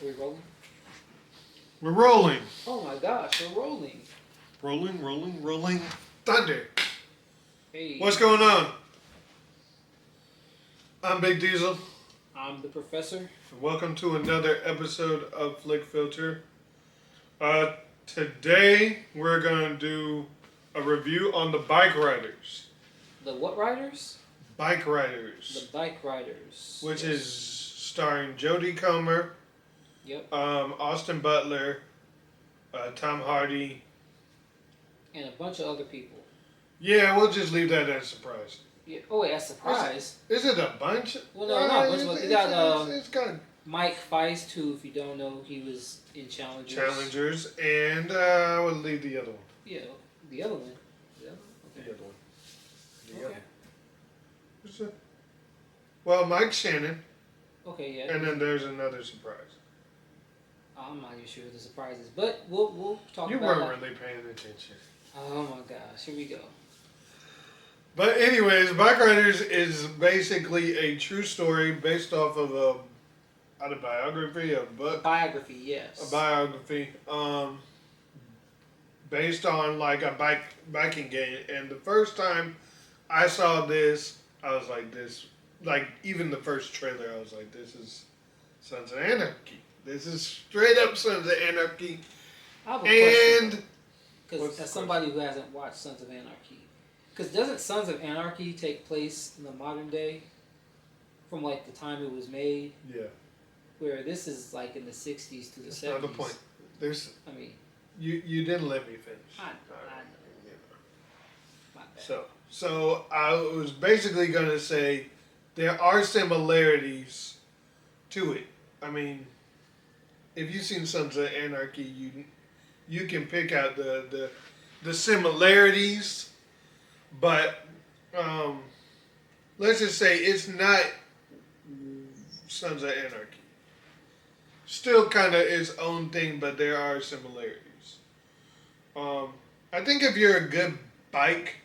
we rolling? We're rolling. Oh my gosh, we're rolling. Rolling. Thunder. Hey. What's going on? I'm Big Diesel. I'm the professor. Welcome to another episode of Flick Filter. Today we're going to do a review on the Bike Riders. The what riders? Bike Riders. The Bike Riders. Which is starring Jodie Comer. Yep. Austin Butler. Tom Hardy. And a bunch of other people. Yeah, we'll just leave that as a surprise. Yeah. Oh wait, that's a surprise. Is it a bunch? Well, no, not a bunch. But It's got Mike Feist, who, if you don't know, he was in Challengers. And we'll leave the other one. Yeah, the other one. The other one. Okay. Who's that? Well, Mike Shannon. Okay, yeah. And then there's another surprise. I'm not even sure what the surprise is, but we'll talk You about it. weren't really paying attention. Oh my gosh, here we go. But anyways, Bike Riders is basically a true story based off of a autobiography, a book. Biography, yes. A biography. Based on like a biking game. And the first time I saw this, I was like this, like even the first trailer, I was like, this is Sons of Anarchy. This is straight up Sons of Anarchy. I have a question. Because as somebody who hasn't watched Sons of Anarchy, because doesn't Sons of Anarchy take place in the modern day? From like the time it was made? Yeah. Where this is like in the 60s to the 70s. Another point. There's. I mean. You didn't let me finish. I know. My bad. So I was basically going to say there are similarities to it. I mean, if you've seen Sons of Anarchy, you can pick out the similarities, but let's just say it's not Sons of Anarchy. Still kind of its own thing, but there are similarities. I think if you're a good bike,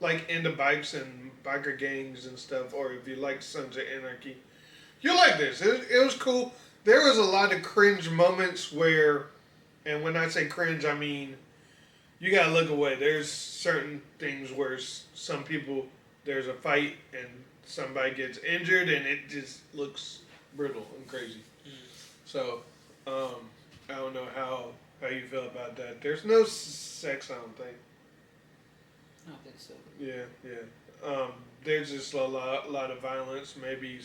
like into bikes and biker gangs and stuff, or if you like Sons of Anarchy, you like this. It was cool. There was a lot of cringe moments where, and when I say cringe, I mean you gotta look away. There's certain things where some people, there's a fight and somebody gets injured and it just looks brutal and crazy. So, I don't know how you feel about that. There's no sex, I don't think. I don't think so. Yeah. There's just a lot of violence, maybe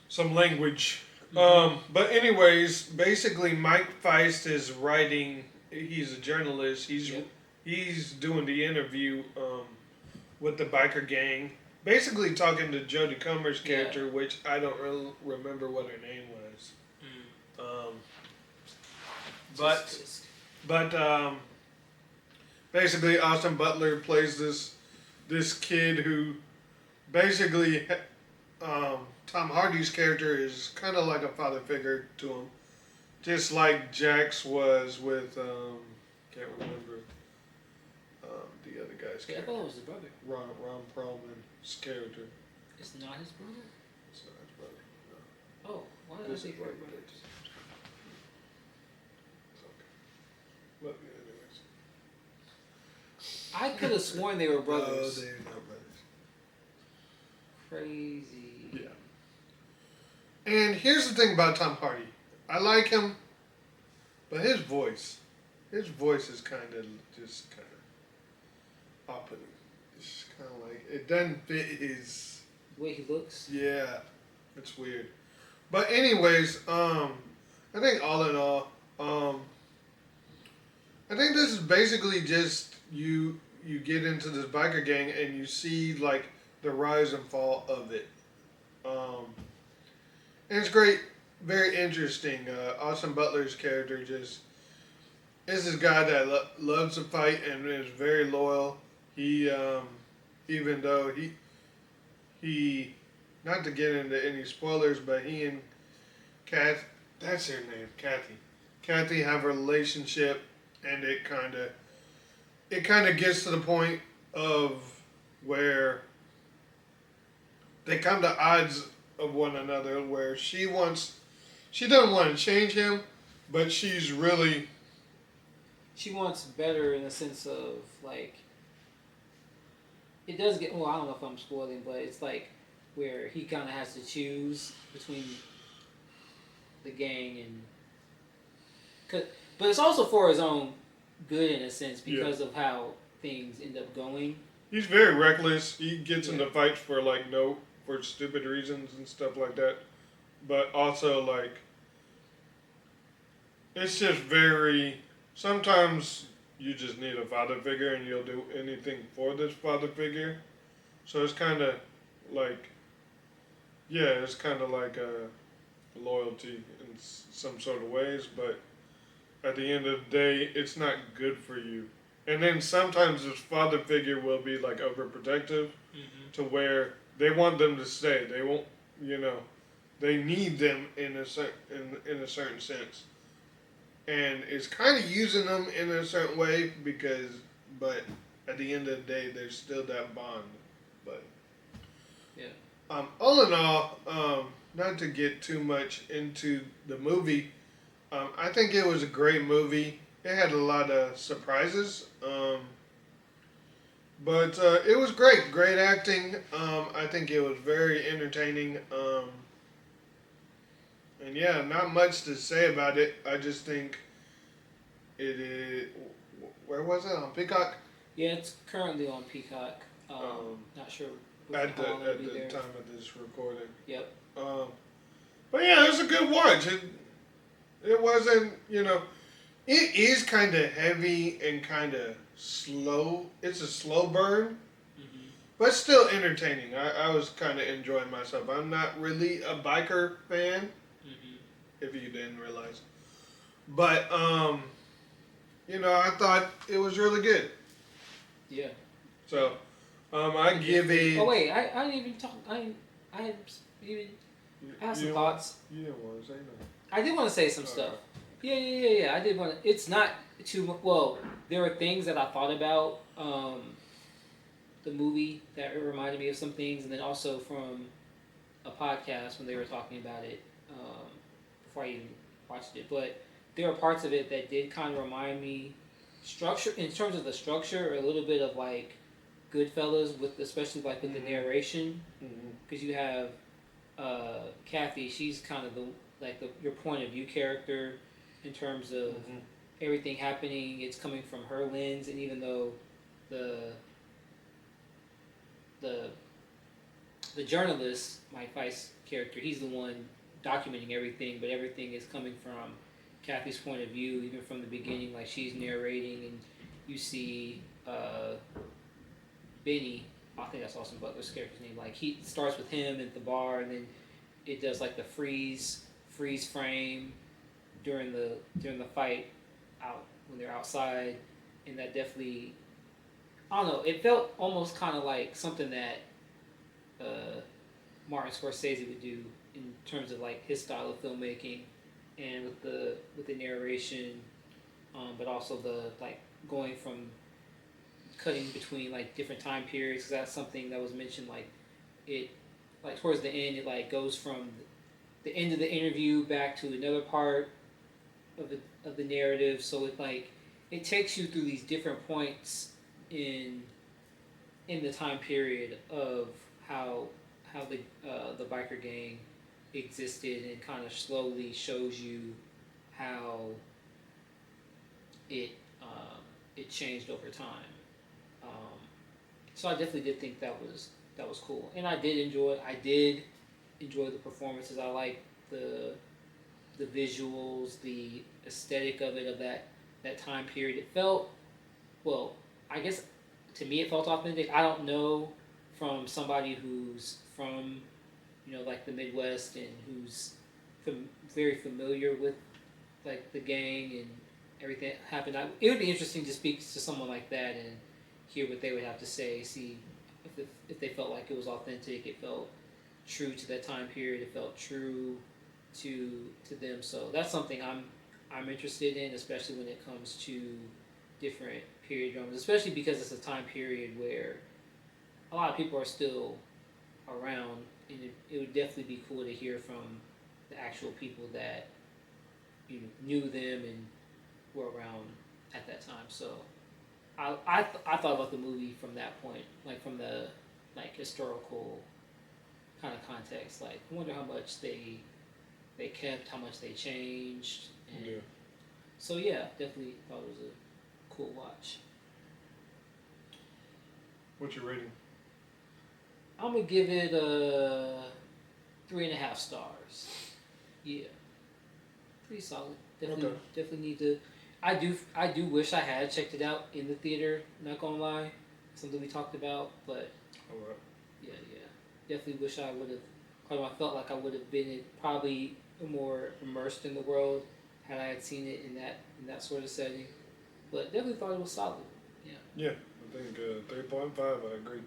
some language. Mm-hmm. But anyways, basically Mike Feist is writing, he's a journalist, he's doing the interview with the biker gang. Basically talking to Jodie Comer's character, which I don't really remember what her name was. But basically Austin Butler plays this kid who basically Tom Hardy's character is kind of like a father figure to him, just like Jax was with can't remember the other guy's character. I thought it was his brother. Ron Perlman's character. It's not his brother? It's not his brother. No. Oh, why did I say brother? It's okay. But anyways. I could have sworn they were brothers. No, they're not brothers. Crazy. Yeah. And here's the thing about Tom Hardy. I like him, but his voice is kind of off-putting. It's kind of like, it doesn't fit his... The way he looks? Yeah. It's weird. But anyways, I think all in all, I think this is basically just you get into this biker gang and you see like the rise and fall of it. And it's great, very interesting. Austin Butler's character just is this guy that loves to fight and is very loyal. He, even though he, not to get into any spoilers, but he and that's her name, Kathy have a relationship, and it kind of gets to the point of where they come to odds of one another where she doesn't want to change him, but she wants better in the sense of like it does get. Well, I don't know if I'm spoiling, but it's like where he kind of has to choose between the gang and. But it's also for his own good in a sense because of how things end up going. He's very reckless. He gets into fights for for stupid reasons and stuff like that. But also like it's just very. Sometimes you just need a father figure, and you'll do anything for this father figure. So it's kind of like, it's kind of like a loyalty in some sort of ways, but at the end of the day, it's not good for you. And then sometimes this father figure will be like overprotective to where they want them to stay. They won't, they need them in a certain sense. And it's kind of using them in a certain way but at the end of the day, there's still that bond. But all in all, not to get too much into the movie, I think it was a great movie. It had a lot of surprises, but it was great. Great acting. I think it was very entertaining. And not much to say about it. I just think it is. Where was it? On Peacock? Yeah, it's currently on Peacock. Not sure. At the time of this recording. Yep. But yeah, it was a good watch. It wasn't, it is kind of heavy and kind of slow. It's a slow burn, but still entertaining. I was kind of enjoying myself. I'm not really a biker fan, if you didn't realize. But, I thought it was really good. Yeah. So, I give it... Oh, wait, I didn't even talk... I have some thoughts. You didn't want to say nothing. I did want to say some stuff. Yeah. I did want to... It's not too... Well, there were things that I thought about the movie that reminded me of some things, and then also from a podcast when they were talking about it before I even watched it. But there were parts of it that did kind of remind me structure in terms of the structure, or a little bit of like Goodfellas, especially like with the narration, because you have Kathy. She's kind of your point of view character in terms of everything happening. It's coming from her lens, and even though the journalist, Mike Weiss character, he's the one documenting everything, but everything is coming from Kathy's point of view, even from the beginning. Like she's narrating, and you see Benny. I think that's Austin Butler's character's name. Like he starts with him at the bar, and then it does like the freeze frame during the fight out when they're outside, and that definitely, I don't know, it felt almost kind of like something that Martin Scorsese would do in terms of like his style of filmmaking, and with the narration, but also the like going from cutting between like different time periods, because that's something that was mentioned. Like it, like towards the end, it like goes from the end of the interview back to another part of the narrative. So it takes you through these different points in the time period of how the biker gang existed, and kind of slowly shows you how it changed over time. So I definitely did think that was cool, and I did enjoy the performances. I like the visuals, the aesthetic of it, of that time period. It felt, well, I guess to me it felt authentic. I don't know, from somebody who's from, like the Midwest, and who's very familiar with like the gang and everything that happened. It would be interesting to speak to someone like that and hear what they would have to say. See if they felt like it was authentic. It felt true to that time period. It felt true to them. So that's something I'm interested in, especially when it comes to different period dramas, especially because it's a time period where a lot of people are still around, and it would definitely be cool to hear from the actual people that knew them and were around at that time. So I thought about the movie from that point, like from the like historical kind of context. Like, I wonder how much they kept, how much they changed. And Yeah. so yeah, definitely thought it was a cool watch. What's your rating? I'm gonna give it a 3.5 stars. Yeah, pretty solid. Definitely, Okay. definitely need to. I do wish I had checked it out in the theater. Not gonna lie, something we talked about, but All right. yeah, definitely wish I would have. I felt like I would have been probably more immersed in the world had I had seen it in that sort of setting. But definitely thought it was solid. Yeah. Yeah, I think 3.5. I agree.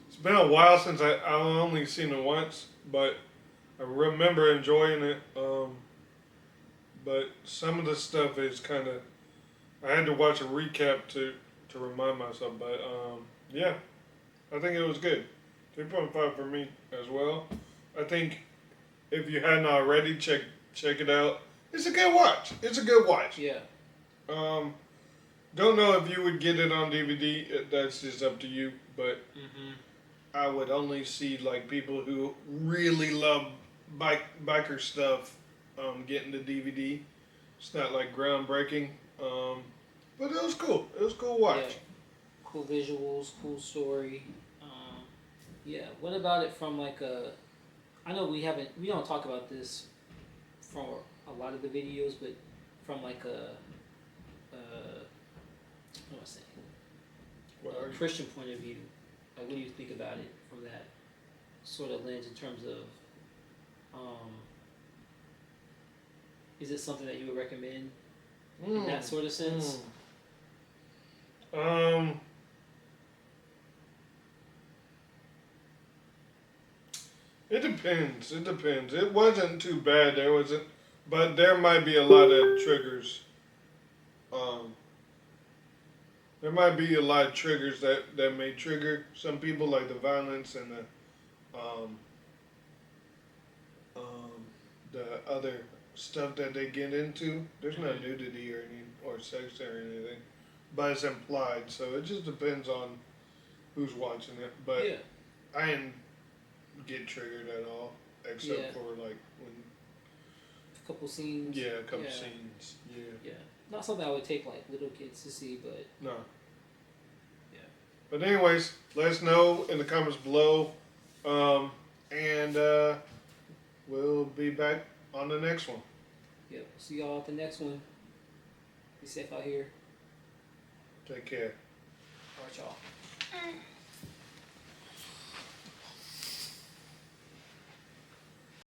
It's been a while since I've only seen it once, but I remember enjoying it. But some of the stuff is kind of. I had to watch a recap to remind myself. But yeah, I think it was good. 3.5 for me as well. I think if you hadn't already, check it out. It's a good watch. It's a good watch. Yeah. Um, don't know if you would get it on DVD. That's just up to you. But I would only see like people who really love biker stuff getting the DVD. It's not like groundbreaking, but it was cool. It was a cool watch. Yeah. Cool visuals, cool story. Yeah. What about it from like a? I know we don't talk about this from a lot of the videos, but from like what am I saying? What are you? Christian point of view. Like, what do you think about it from that sort of lens in terms of, is it something that you would recommend in that sort of sense? It depends. It depends. It wasn't too bad. But there might be a lot of triggers. Um, there might be a lot of triggers that may trigger some people, like the violence and um, the other stuff that they get into. There's no nudity or sex or anything, but it's implied. So it just depends on who's watching it. But Yeah. I didn't get triggered at all, except for like when. A couple scenes. Yeah, a couple scenes. Yeah. Yeah. Not something I would take like little kids to see, but No. yeah. But anyways, let us know in the comments below, and we'll be back on the next one. Yeah. We'll see y'all at the next one. Be safe out here. Take care. All right, y'all.